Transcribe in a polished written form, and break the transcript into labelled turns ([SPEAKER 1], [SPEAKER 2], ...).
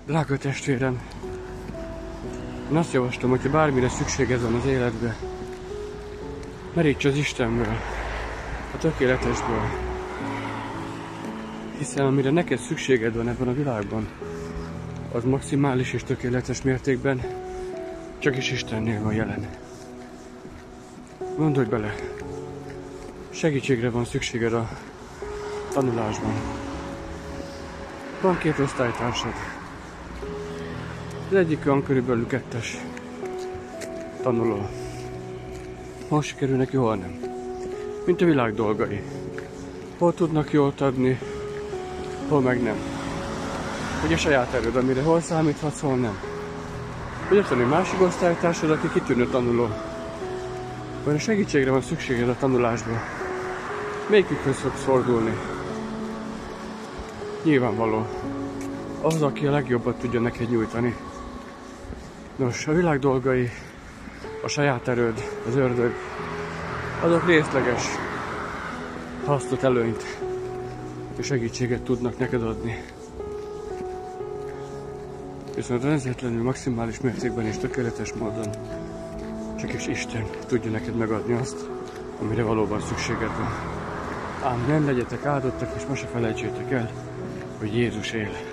[SPEAKER 1] Drága testvérem, én azt javaslom, hogyha bármire szükséged van az életbe, meríts az Istenből, a tökéletesből. Hiszen amire neked szükséged van ebben a világban, az maximális és tökéletes mértékben csak is Istennél van jelen. Gondolj bele, segítségre van szükséged a tanulásban. Van 2 osztálytársad. Az egyik van körülbelül 2-es tanuló. Hol sikerül neki, hol nem. Mint a világ dolgai. Hol tudnak jól adni, hol meg nem. Hogy a saját erőd, amire hol számíthatsz, hol nem. Vagy ott van egy másik osztálytársad, aki kitűnő tanuló. Vagy a segítségre van szükséged a tanulásban. Melyikükhöz fogsz fordulni? Nyilvánvaló. Az, aki a legjobbat tudja neked nyújtani. Nos, a világ dolgai, a saját erőd, az ördög, azok részleges hasznot, előnyt és segítséget tudnak neked adni. Viszont rendszertelenül maximális mértékben és tökéletes módon csak is Isten tudja neked megadni azt, amire valóban szükséged van. Ám nem legyetek áldottak, és ma se felejtsétek el, hogy Jézus él.